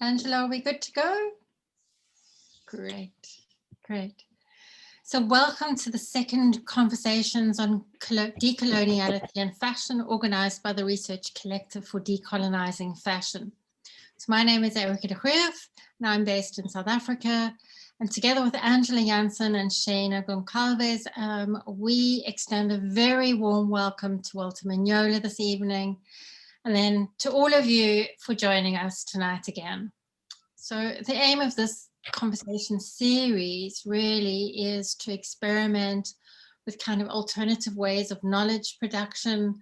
Angela, are we good to go? Great, great. So welcome to the second Conversations on Decoloniality and Fashion, organised by the Research Collective for Decolonising Fashion. So my name is Erica de Gruef, and I'm based in South Africa. And together with Angela Jansen and Shana Goncalves, we extend a very warm welcome to Walter Mignolo this evening, and then to all of you for joining us tonight again. So the aim of this conversation series really is to experiment with kind of alternative ways of knowledge production,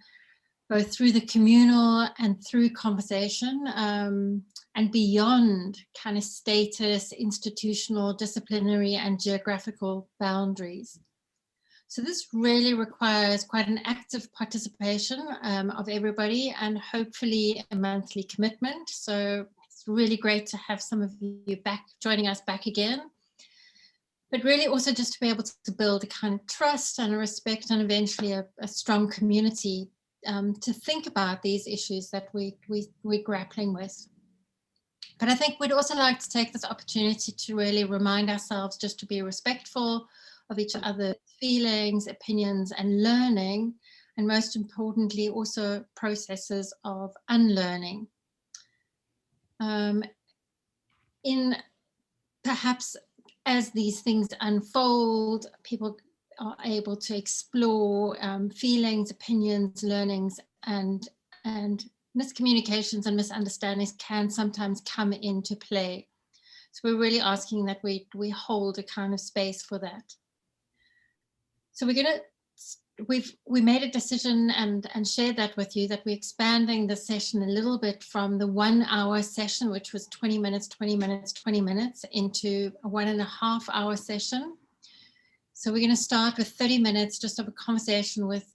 both through the communal and through conversation, and beyond kind of status, institutional, disciplinary, and geographical boundaries. So this really requires quite an active participation of everybody, and hopefully a monthly commitment. So it's really great to have some of you back, joining us back again. But really also just to be able to build a kind of trust and a respect, and eventually a strong community to think about these issues that we're grappling with. But I think we'd also like to take this opportunity to really remind ourselves just to be respectful of each other's feelings, opinions, and learning, and most importantly, also processes of unlearning. In perhaps as these things unfold, people are able to explore feelings, opinions, learnings, and miscommunications and misunderstandings can sometimes come into play. So we're really asking that we hold a kind of space for that. So we made a decision and shared that with you, that we're expanding the session a little bit from the 1 hour session, which was 20 minutes, 20 minutes, 20 minutes, into a 1.5 hour session. So we're going to start with 30 minutes just of a conversation with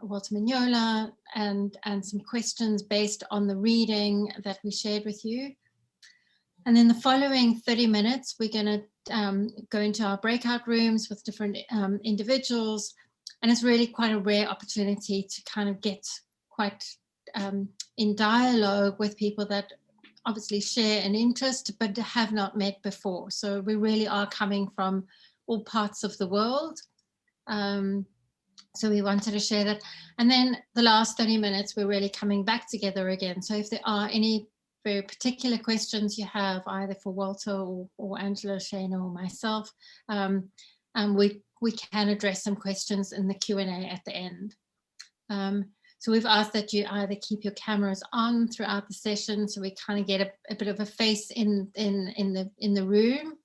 Walter Mignolo and some questions based on the reading that we shared with you. And then the following 30 minutes, we're going to go into our breakout rooms with different individuals. And it's really quite a rare opportunity to kind of get quite in dialogue with people that obviously share an interest, but have not met before. So we really are coming from all parts of the world. So we wanted to share that. And then the last 30 minutes, we're really coming back together again. So if there are any very particular questions you have, either for Walter or Angela, Shana, or myself, we can address some questions in the Q&A at the end. So we've asked that you either keep your cameras on throughout the session, so we kind of get a bit of a face in the room.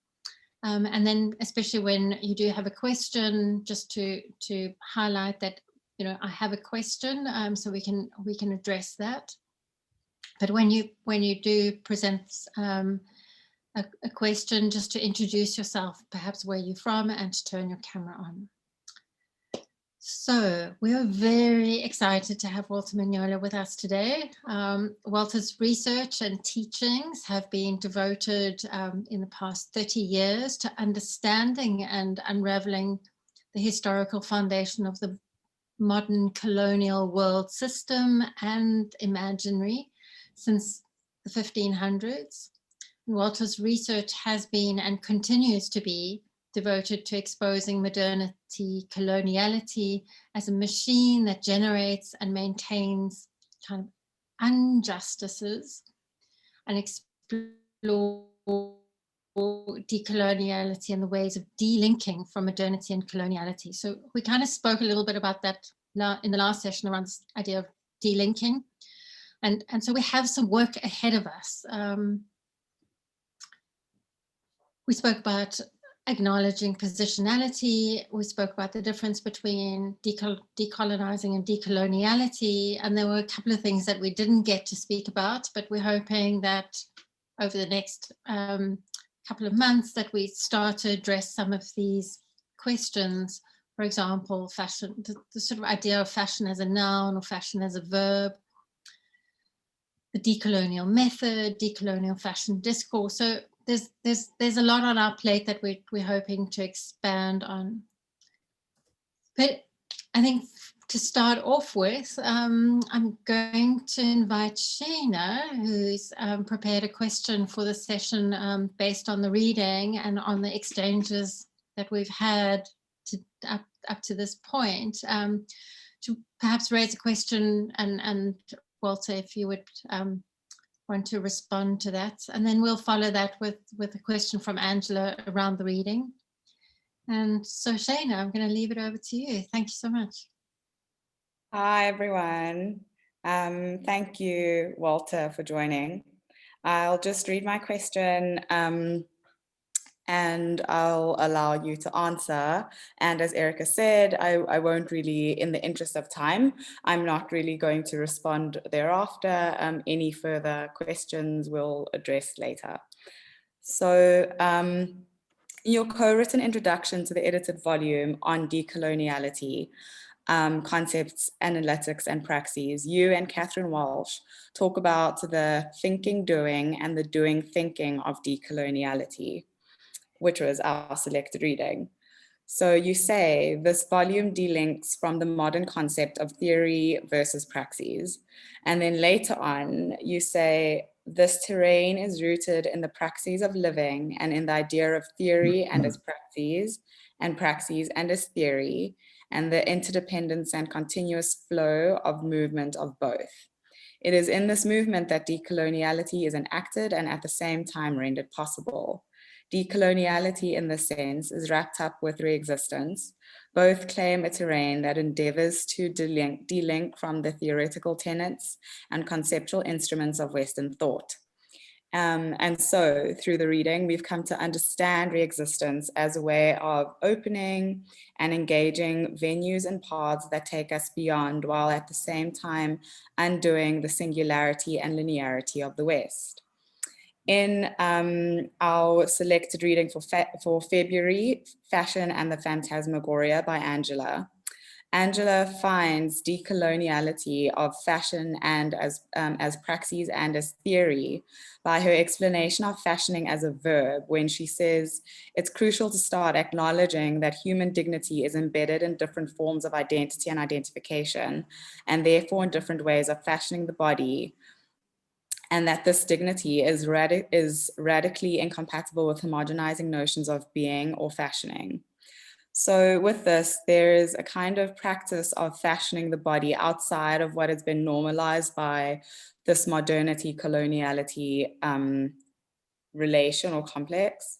And then especially when you do have a question, just to highlight that, you know, I have a question, so we can address that. But when you do present a question, just to introduce yourself, perhaps where you're from, and to turn your camera on. So we are very excited to have Walter Mignolo with us today. Walter's research and teachings have been devoted in the past 30 years to understanding and unraveling the historical foundation of the modern colonial world system and imaginary since the 1500s. Walter's research has been and continues to be devoted to exposing modernity coloniality as a machine that generates and maintains kind of injustices, and explore decoloniality and the ways of delinking from modernity and coloniality. So we kind of spoke a little bit about that in the last session around this idea of delinking. And so we have some work ahead of us. We spoke about acknowledging positionality. We spoke about the difference between decolonizing and decoloniality. And there were a couple of things that we didn't get to speak about, but we're hoping that over the next couple of months that we start to address some of these questions. For example, fashion, the sort of idea of fashion as a noun or fashion as a verb, the decolonial method, decolonial fashion discourse. So there's a lot on our plate that we're hoping to expand on. But I think to start off with, I'm going to invite Shana, who's prepared a question for the session based on the reading and on the exchanges that we've had up to this point, to perhaps raise a question, and Walter, if you would want to respond to that. And then we'll follow that with a question from Angela around the reading. And so Shana, I'm going to leave it over to you. Thank you so much. Hi, everyone. Thank you, Walter, for joining. I'll just read my question and I'll allow you to answer. And as Erica said, I won't really, in the interest of time, I'm not really going to respond thereafter. Any further questions we'll address later. So your co-written introduction to the edited volume on decoloniality, concepts, analytics, and praxis, you and Catherine Walsh talk about the thinking doing and the doing thinking of decoloniality, which was our selected reading. So you say this volume delinks from the modern concept of theory versus praxis. And then later on, you say this terrain is rooted in the praxis of living and in the idea of theory and as praxis and as theory, and the interdependence and continuous flow of movement of both. It is in this movement that decoloniality is enacted and at the same time rendered possible. Decoloniality in this sense is wrapped up with re-existence. Both claim a terrain that endeavors to delink from the theoretical tenets and conceptual instruments of Western thought. And so through the reading, we've come to understand re-existence as a way of opening and engaging venues and paths that take us beyond, while at the same time undoing the singularity and linearity of the West. In our selected reading for February, Fashion and the Phantasmagoria by Angela, Angela finds decoloniality of fashion and as praxis and as theory by her explanation of fashioning as a verb, when she says it's crucial to start acknowledging that human dignity is embedded in different forms of identity and identification, and therefore in different ways of fashioning the body, and that this dignity is radically incompatible with homogenizing notions of being or fashioning. So with this, there is a kind of practice of fashioning the body outside of what has been normalized by this modernity, coloniality relation or complex.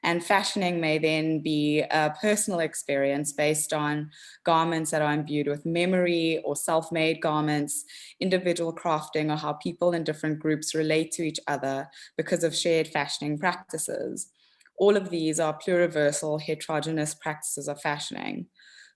And fashioning may then be a personal experience based on garments that are imbued with memory or self-made garments, individual crafting, or how people in different groups relate to each other because of shared fashioning practices. All of these are pluriversal, heterogeneous practices of fashioning.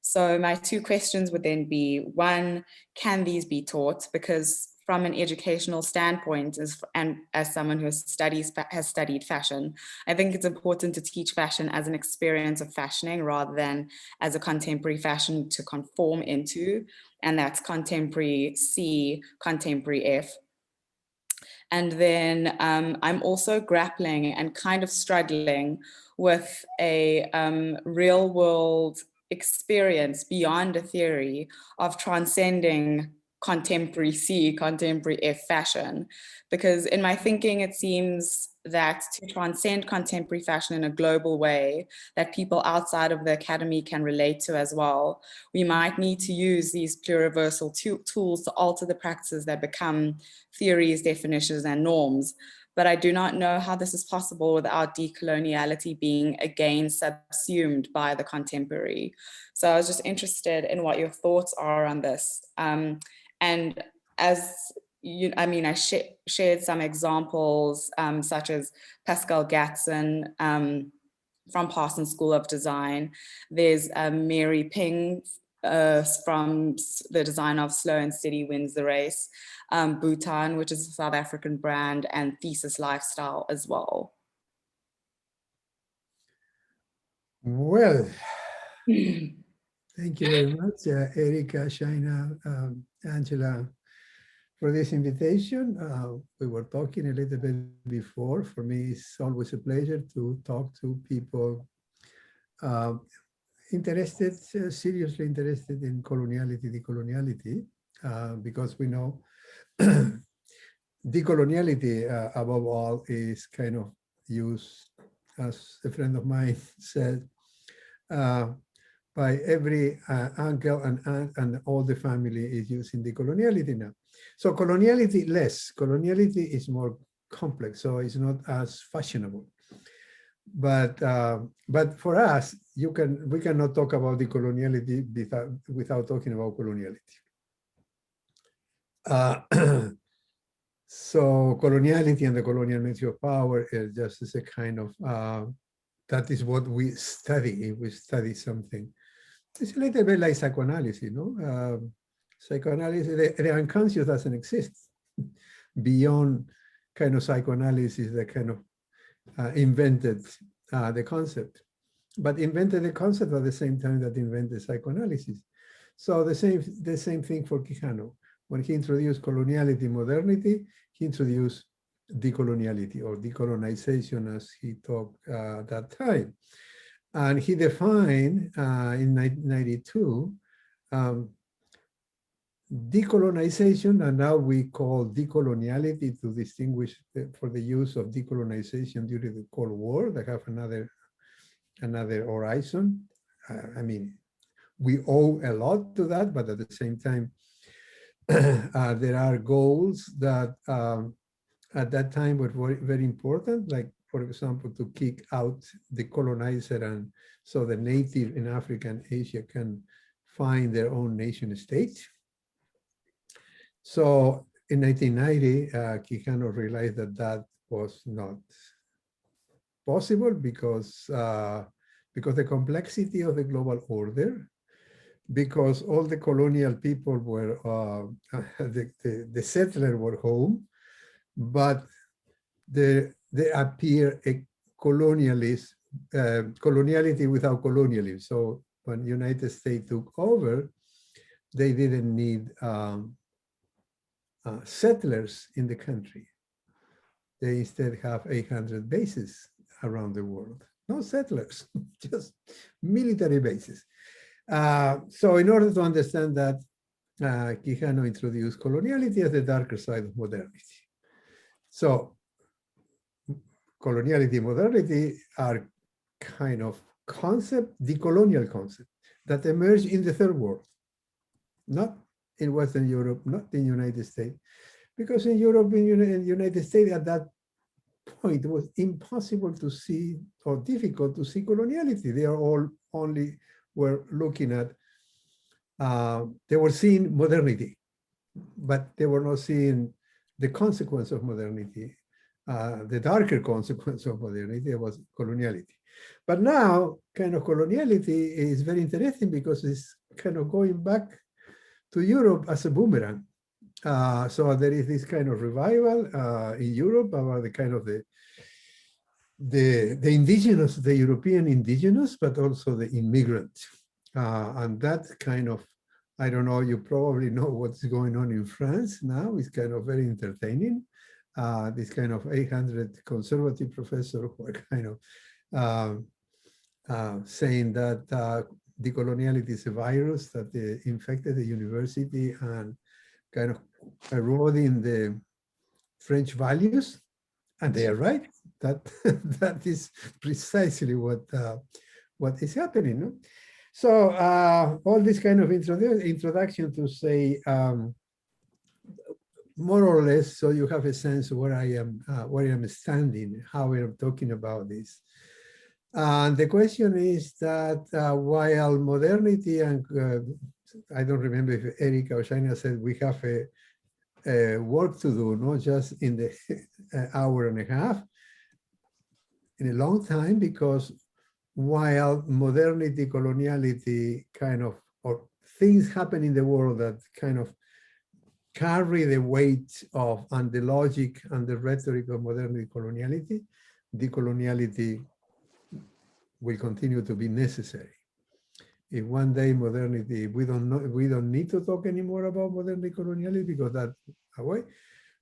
So my two questions would then be, one, can these be taught? Because from an educational standpoint, and as someone who has studied fashion, I think it's important to teach fashion as an experience of fashioning rather than as a contemporary fashion to conform into, and that's contemporary C, contemporary F. And then I'm also grappling and kind of struggling with a real world experience beyond a theory of transcending contemporary C, contemporary F fashion. Because in my thinking, it seems that to transcend contemporary fashion in a global way that people outside of the academy can relate to as well, we might need to use these pluriversal tools to alter the practices that become theories, definitions, and norms. But I do not know how this is possible without decoloniality being again subsumed by the contemporary. So I was just interested in what your thoughts are on this. And as I shared some examples such as Pascal Gatson from Parsons School of Design. There's Mary Ping from the design of Slow and Steady Wins the Race, Bhutan, which is a South African brand, and Thesis Lifestyle as well. Well, thank you very much, Erica, Shaina, Angela, for this invitation. We were talking a little bit before. For me, it's always a pleasure to talk to people interested, seriously interested in coloniality, decoloniality, because we know decoloniality, above all, is kind of used, as a friend of mine said, by every uncle and aunt, and all the family is using decoloniality now. So coloniality less. Coloniality is more complex, so it's not as fashionable. But for us, we cannot talk about decoloniality without talking about coloniality. So coloniality and the colonial nature of power is just as a kind of, that is what we study. If we study something, it's a little bit like psychoanalysis, no? Psychoanalysis, the unconscious doesn't exist beyond kind of psychoanalysis that kind of invented the concept, but invented the concept at the same time that invented psychoanalysis. So the same thing for Quijano. When he introduced coloniality, modernity, he introduced decoloniality, or decolonization, as he talked at that time. And he defined in 1992 decolonization, and now we call decoloniality to distinguish for the use of decolonization during the Cold War, that have another horizon. I mean, we owe a lot to that, but at the same time, there are goals that at that time were very, very important, like, for example, to kick out the colonizer, and so the native in Africa and Asia can find their own nation state. So in 1990, Quijano realized that that was not possible because the complexity of the global order, because all the colonial people were, the settlers were home, but they appear a colonialist, coloniality without colonialism. So when the United States took over, they didn't need settlers in the country. They instead have 800 bases around the world. No settlers, just military bases. So in order to understand that, Quijano introduced coloniality as the darker side of modernity. So coloniality and modernity are kind of decolonial concept that emerged in the third world, not in Western Europe, not in the United States, because in Europe and the United States at that point it was impossible to see, or difficult to see, coloniality. They are all only were looking at, they were seeing modernity, but they were not seeing the consequence of modernity. The darker consequence of modernity was coloniality. But now, kind of coloniality is very interesting because it's kind of going back to Europe as a boomerang. So there is this kind of revival in Europe about the kind of the indigenous, the European indigenous, but also the immigrants. And that kind of, I don't know, you probably know what's going on in France now. It's kind of very entertaining. This kind of 800 conservative professors who are kind of saying that decoloniality is a virus that infected the university and kind of eroding the French values. And they are right. That is precisely what is happening. No? So all this kind of introduction to say, more or less, so you have a sense of where I am standing, how we are talking about this. And the question is that while modernity and I don't remember if Erika or Shaina said we have a work to do, not just in the hour and a half, in a long time, because while modernity, coloniality kind of, or things happen in the world that kind of carry the weight of, and the logic and the rhetoric of modernity, coloniality, decoloniality will continue to be necessary. If one day modernity, we don't need to talk anymore about modernity, coloniality, because that's away,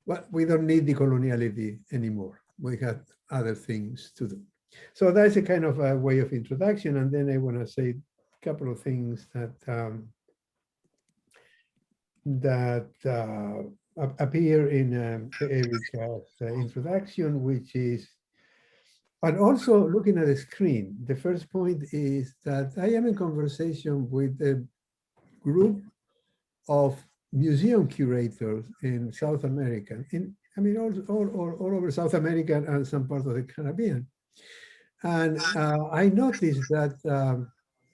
but we don't need decoloniality anymore. We have other things to do. So that's a kind of a way of introduction. And then I want to say couple of things that appear in Erika's introduction, which is, and also looking at the screen. The first point is that I am in conversation with a group of museum curators in South America, I mean, all over South America and some parts of the Caribbean. And I noticed that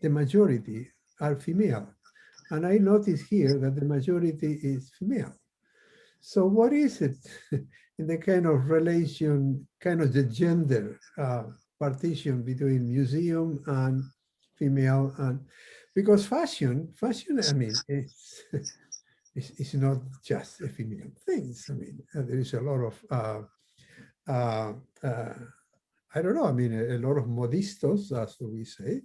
the majority are female. And I notice here that the majority is female. So what is it in the kind of relation, kind of the gender partition between museum and female? And because fashion, I mean, it's not just a female thing. I mean, there is a lot of, I don't know, I mean, a lot of modistos, as we say,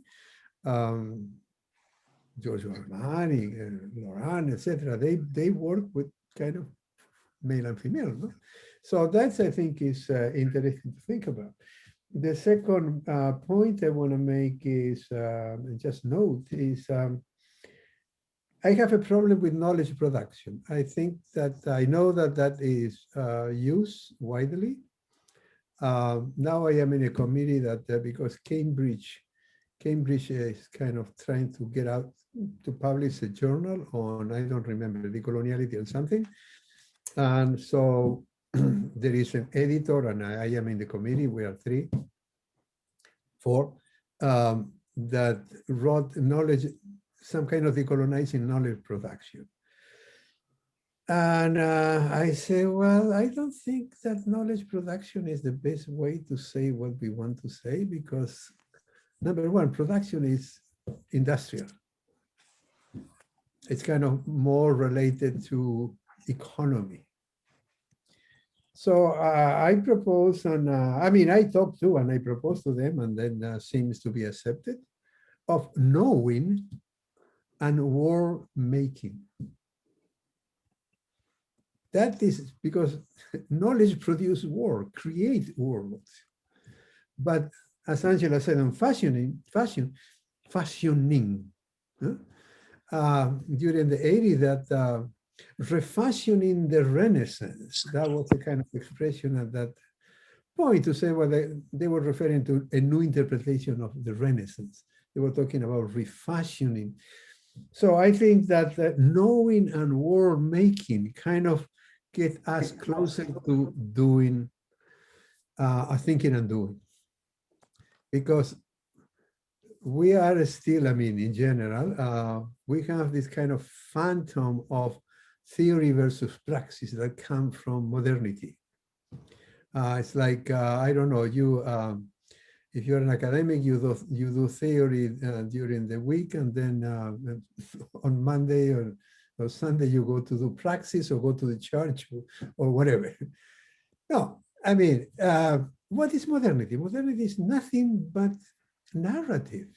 Giorgio Armani, Laurent, etc. They work with kind of male and female, no? So that's, I think, is interesting to think about. The second point I want to make is, just note, is I have a problem with knowledge production. I think that I know that that is used widely. Now I am in a committee that because Cambridge is kind of trying to get out to publish a journal on, I don't remember, Decoloniality or something. And so there is an editor, and I am in the committee, we are 4, that wrote knowledge, some kind of decolonizing knowledge production. And I say, well, I don't think that knowledge production is the best way to say what we want to say, because number one, production is industrial. It's kind of more related to economy. So I propose, and I mean, I talked to and I proposed to them, and then seems to be accepted, of knowing and war making. That is because knowledge produces war, create worlds. But as Angela said, on fashioning, during the 80s, that refashioning the Renaissance, that was a kind of expression at that point to say, well, they were referring to a new interpretation of the Renaissance. They were talking about refashioning. So I think that knowing and war making kind of get us closer to doing, thinking and doing. Because we are still, I mean, in general, we have this kind of phantom of theory versus praxis that come from modernity. It's like, I don't know, if you're an academic, you do theory during the week, and then on Monday or Sunday, you go to do praxis or go to the church or whatever. No, I mean, what is modernity? Modernity is nothing but narrative.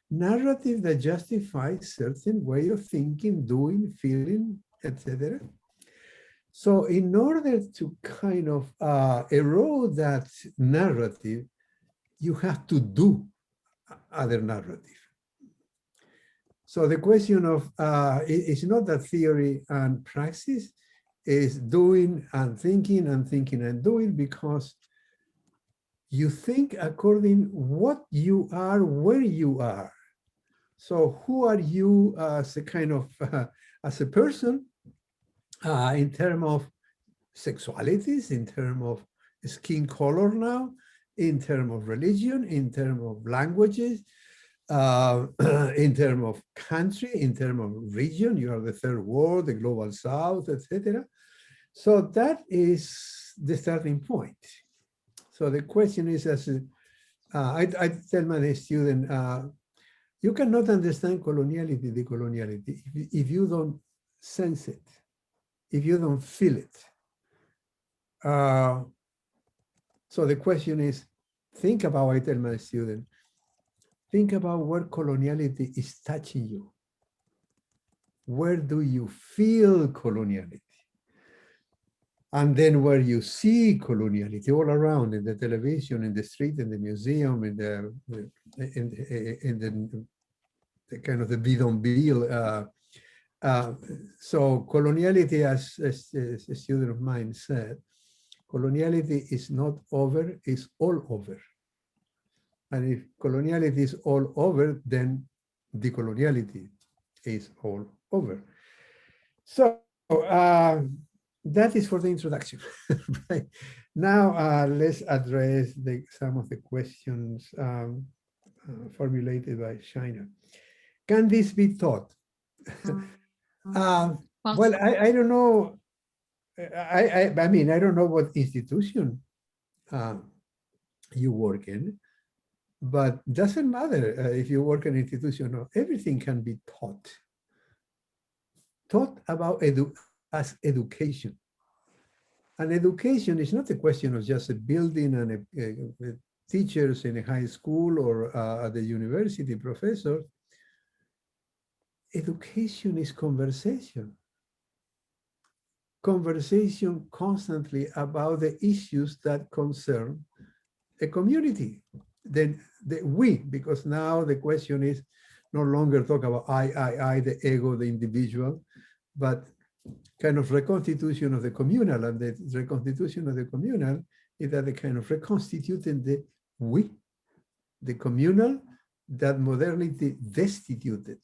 Narrative that justifies certain way of thinking, doing, feeling, etc. So in order to kind of erode that narrative, you have to do other narrative. So the question of, it's not that theory and praxis, is doing and thinking and doing, because you think according what you are, where you are. So who are you as a kind of, as a person, in terms of sexualities, in terms of skin color now, in terms of religion, in terms of languages, in terms of country, in terms of region, you are the third world, the global south, etc. So that is the starting point. So the question is, as I tell my student, you cannot understand coloniality, decoloniality, if you don't sense it, if you don't feel it. So the question is, think about, I tell my student, think about where coloniality is touching you. Where do you feel coloniality? And then where you see coloniality all around, in the television, in the street, in the museum, in the the kind of the bidonville. So coloniality, as a student of mine said, coloniality is not over, it's all over. And if coloniality is all over, then decoloniality is all over. So that is for the introduction. Right? Now let's address some of the questions formulated by Shaina. Can this be taught? Well, I don't know. I mean, I don't know what institution you work in, but doesn't matter if you work in an institution or everything can be taught. Taught about as education. And education is not a question of just a building and teachers in a high school or at the university, professors. Education is conversation. Conversation constantly about the issues that concern a community. Then we, because now the question is no longer talk about I, the ego, the individual, but kind of reconstitution of the communal. And the reconstitution of the communal is that the kind of reconstituting the we, the communal, that modernity destituted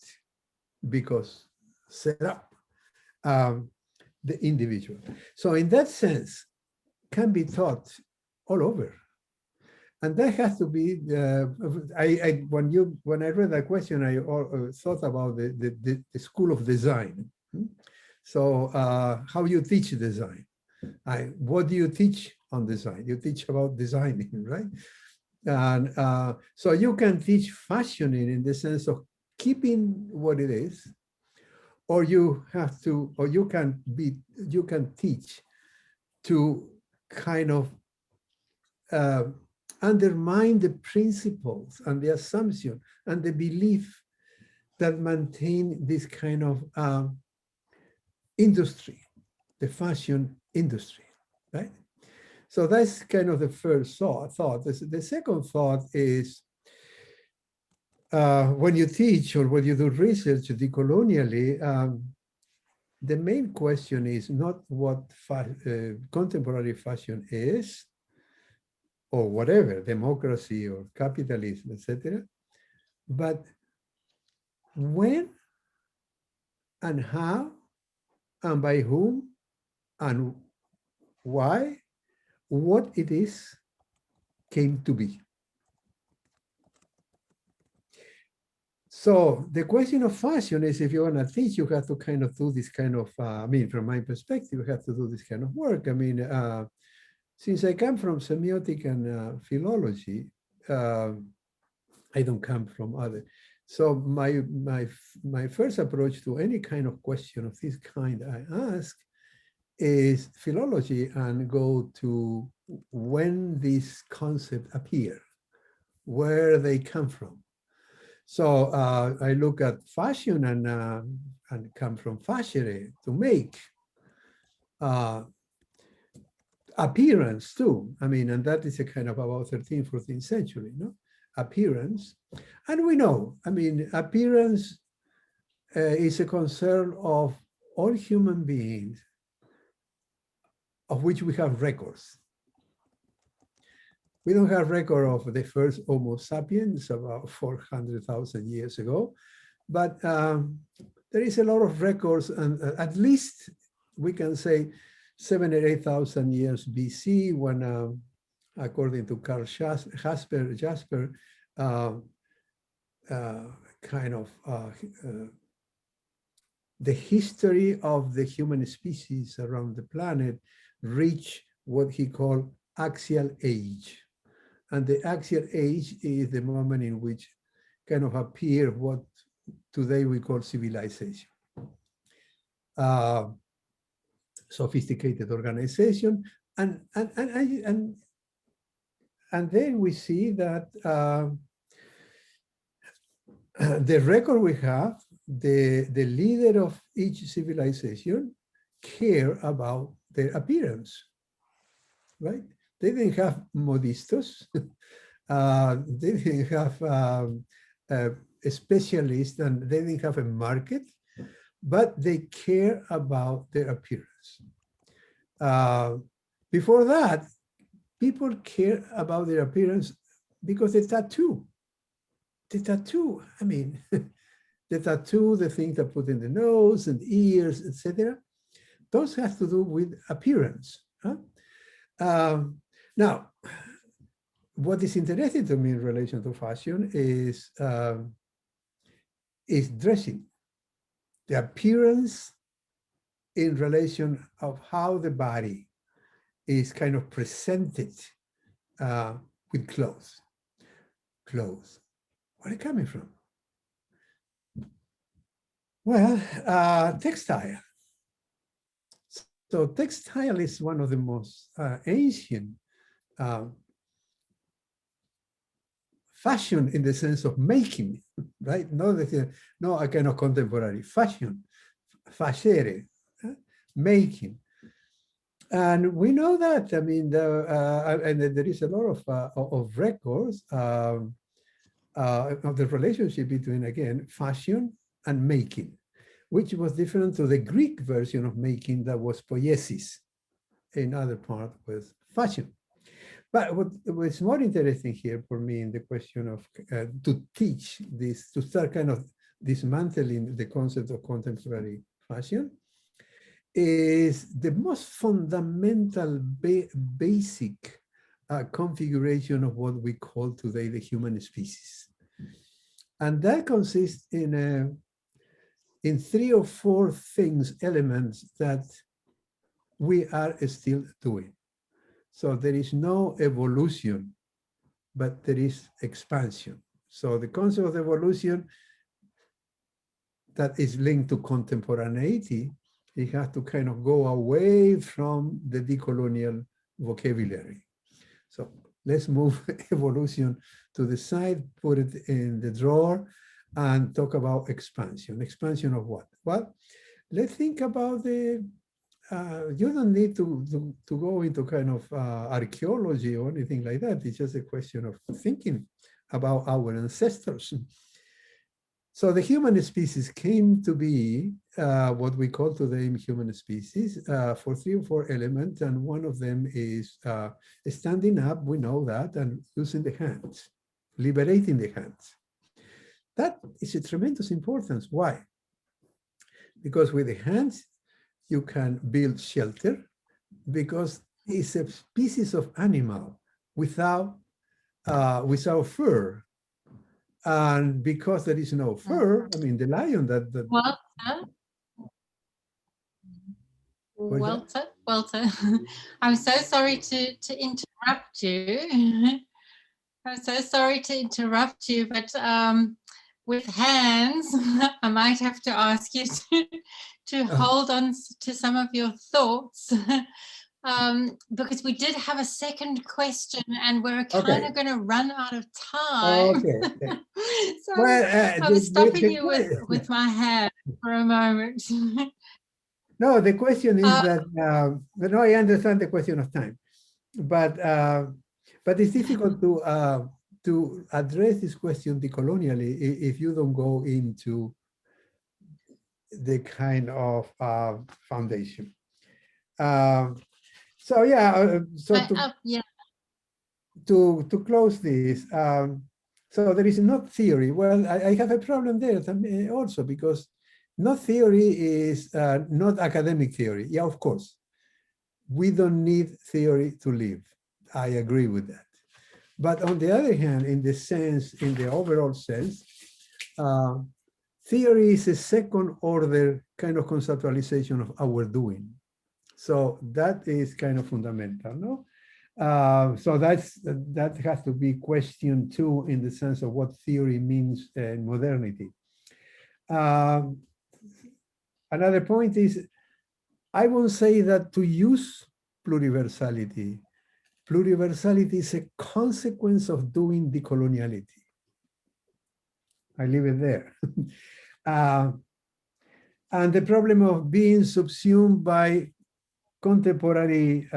because set up the individual. So in that sense, can be taught all over. And that has to be, when I read that question, I thought about the school of design. So how you teach design? What do you teach on design? You teach about designing, right? And so you can teach fashioning in the sense of keeping what it is, or you have to, or you can teach to kind of undermine the principles and the assumption and the belief that maintain this kind of industry, the fashion industry, right? So that's kind of the first thought. The second thought is when you teach or when you do research decolonially, the main question is not what contemporary fashion is, or whatever, democracy or capitalism, etc. But when and how and by whom and why, what it is came to be. So the question of fashion is, if you want to teach, you have to kind of do this kind of, I mean, from my perspective, you have to do this kind of work. I mean, since I come from semiotic and philology, I don't come from other. So my first approach to any kind of question of this kind I ask is philology and go to when this concept appear, where they come from. So I look at fashion and come from facere, to make. Appearance too, I mean, and that is a kind of about 13th, 14th century, no? Appearance. And we know, I mean, appearance is a concern of all human beings of which we have records. We don't have record of the first Homo sapiens about 400,000 years ago, but there is a lot of records, and at least we can say 7,000 or 8,000 years BC, when, according to Karl Jasper, kind of the history of the human species around the planet reached what he called axial age. And the axial age is the moment in which kind of appear what today we call civilization. Sophisticated organization, and then we see that the record we have, the leader of each civilization care about their appearance, right? They didn't have modistos, they didn't have specialists and they didn't have a market, but they care about their appearance. Before that, people care about their appearance because the tattoo, I mean, the tattoo, the things that put in the nose and ears, etc. Those have to do with appearance. Huh? Now, what is interesting to me in relation to fashion is dressing, the appearance in relation of how the body is kind of presented with clothes. Clothes, where are they coming from? Well, textile. So textile is one of the most ancient fashion in the sense of making, right? No a kind of contemporary fashion, facere, making. And we know that, I mean, and there is a lot of records of the relationship between, again, fashion and making, which was different to the Greek version of making that was poiesis. Another part was fashion. But what's more interesting here for me in the question of to teach this, to start kind of dismantling the concept of contemporary fashion, is the most fundamental basic configuration of what we call today the human species. And that consists in 3 or 4 things, elements that we are still doing. So there is no evolution, but there is expansion. So the concept of evolution that is linked to contemporaneity, it has to kind of go away from the decolonial vocabulary. So let's move evolution to the side, put it in the drawer, and talk about expansion. Expansion of what? Well, let's think about the, you don't need to go into kind of archaeology or anything like that. It's just a question of thinking about our ancestors. So the human species came to be what we call today human species for 3 or 4 elements, and one of them is standing up, we know that, and using the hands, liberating the hands. That is a tremendous importance. Why? Because with the hands, you can build shelter, because it's a species of animal without fur. And because there is no fur, I mean, the lion Walter, I'm so sorry to interrupt you. I'm so sorry to interrupt you, but with hands, I might have to ask you to hold on to some of your thoughts. Because we did have a second question and we're kind of going to run out of time. Okay. So well, I was stopping you with my hand for a moment. No, the question is that, no, I understand the question of time, but it's difficult to address this question decolonially if you don't go into the kind of foundation. So yeah, to close this, so there is not theory. Well, I have a problem there also, because not theory is not academic theory. Yeah, of course, we don't need theory to live. I agree with that. But on the other hand, in the overall sense, theory is a second order kind of conceptualization of our doing. So that is kind of fundamental, no? So that has to be questioned too, in the sense of what theory means in modernity. Another point is, I won't say that to use pluriversality is a consequence of doing decoloniality. I leave it there. And the problem of being subsumed by contemporaneity.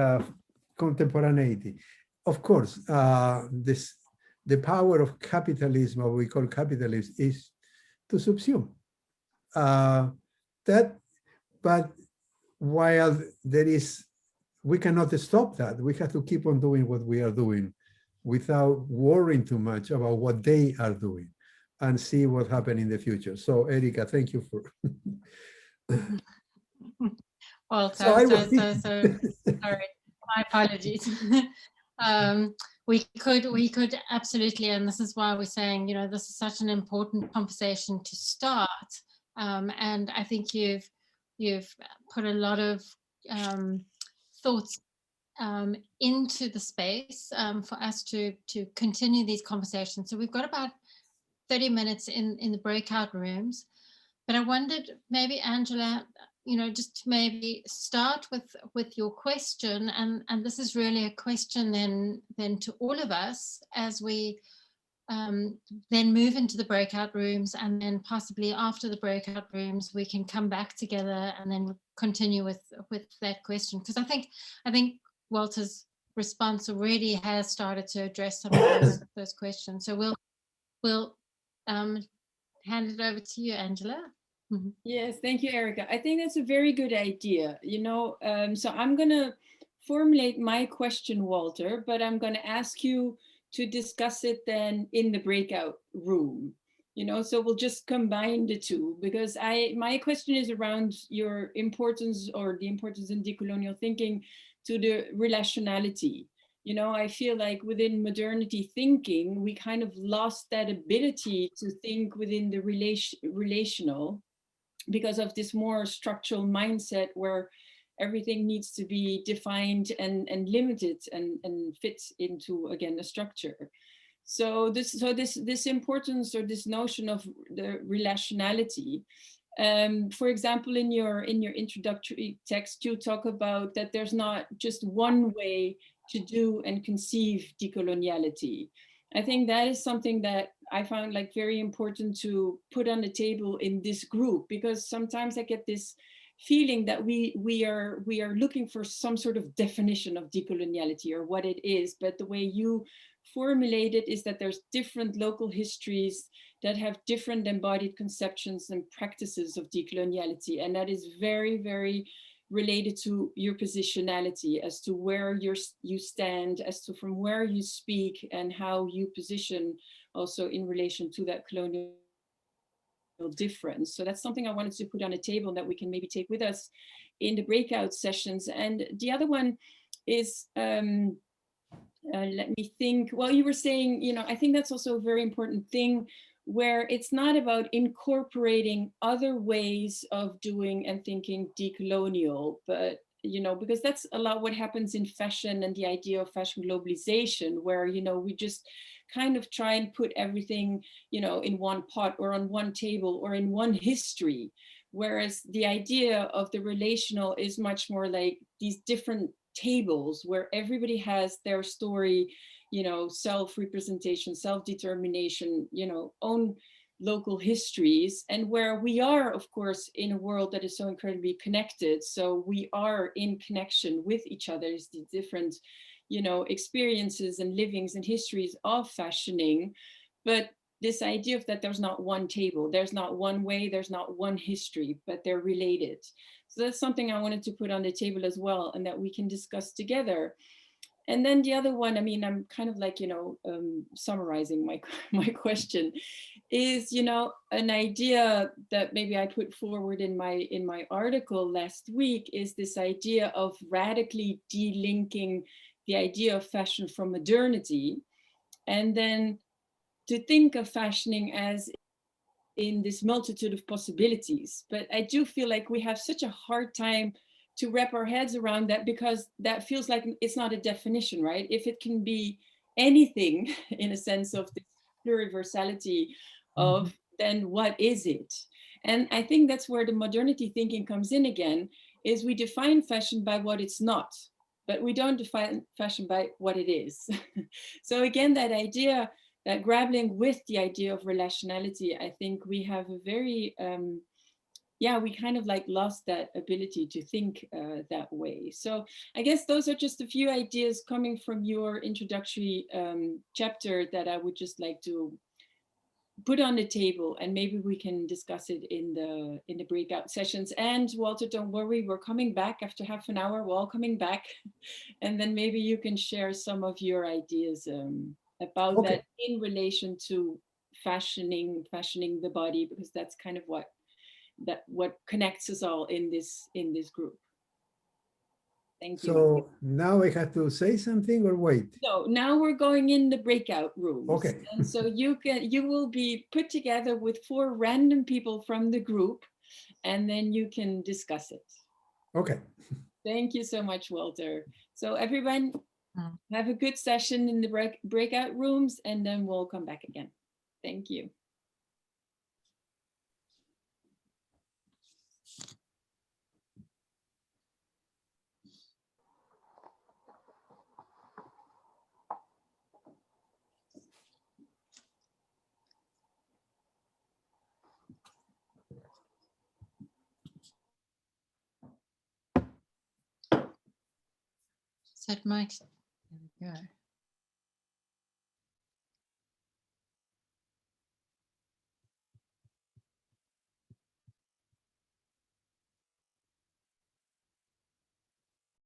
Of course, the power of capitalism, what we call capitalism, is to subsume. That, but while there is, we cannot stop that. We have to keep on doing what we are doing without worrying too much about what they are doing and see what happens in the future. So Erika, thank you for. Well, So sorry, my apologies. We could absolutely, and this is why we're saying, you know, this is such an important conversation to start. And I think you've put a lot of thoughts into the space for us to continue these conversations. So we've got about 30 minutes in the breakout rooms, but I wondered maybe, Angela, you know, just to maybe start with your question, and this is really a question then to all of us as we then move into the breakout rooms, and then possibly after the breakout rooms we can come back together and then continue with that question, because I think Walter's response already has started to address some of those questions. So we'll hand it over to you, Angela. Mm-hmm. Yes, thank you, Erika. I think that's a very good idea. You know, so I'm going to formulate my question, Walter, but I'm going to ask you to discuss it then in the breakout room. You know, so we'll just combine the two, because my question is around your importance, or the importance in decolonial thinking, to the relationality. You know, I feel like within modernity thinking, we kind of lost that ability to think within the relational, because of this more structural mindset where everything needs to be defined and limited and fits into, again, a structure. So this importance, or this notion of the relationality, for example, in your introductory text, you talk about that there's not just one way to do and conceive decoloniality. I think that is something that I found like very important to put on the table in this group, because sometimes I get this feeling that we are looking for some sort of definition of decoloniality or what it is, but the way you formulate it is that there's different local histories that have different embodied conceptions and practices of decoloniality, and that is very, very related to your positionality, as to where you stand, as to from where you speak, and how you position also in relation to that colonial difference. So that's something I wanted to put on a table that we can maybe take with us in the breakout sessions. And the other one is, let me think, well, you were saying, you know, I think that's also a very important thing, where it's not about incorporating other ways of doing and thinking decolonial, but, you know, because that's a lot what happens in fashion and the idea of fashion globalization, where, you know, we just kind of try and put everything, you know, in one pot or on one table or in one history. Whereas the idea of the relational is much more like these different tables where everybody has their story, you know, self-representation, self-determination, you know, own local histories, and where we are, of course, in a world that is so incredibly connected. So we are in connection with each other, the different, you know, experiences and livings and histories of fashioning. But this idea of that there's not one table, there's not one way, there's not one history, but they're related. So that's something I wanted to put on the table as well, and that we can discuss together. And then the other one, I mean, I'm kind of like, you know, summarizing my question, is, you know, an idea that maybe I put forward in my article last week, is this idea of radically delinking the idea of fashion from modernity, and then to think of fashioning as in this multitude of possibilities. But I do feel like we have such a hard time to wrap our heads around that, because that feels like it's not a definition, right? If it can be anything in a sense of the pluriversality of, then what is it? And I think that's where the modernity thinking comes in again, is we define fashion by what it's not, but we don't define fashion by what it is. So again, that idea, that grappling with the idea of relationality, I think we have a very, we kind of like lost that ability to think that way. So I guess those are just a few ideas coming from your introductory chapter that I would just like to put on the table, and maybe we can discuss it in the breakout sessions. And Walter, don't worry, we're coming back after half an hour. We're all coming back, and then maybe you can share some of your ideas about Okay. that in relation to fashioning the body, because that's kind of what connects us all in this group. Thank you. So now I have to say something or wait? So now we're going in the breakout rooms. Okay. And so you will be put together with 4 random people from the group, and then you can discuss it. Okay. Thank you so much, Walter. So everyone, Mm. have a good session in the breakout rooms, and then we'll come back again. Thank you. So it might, there we go.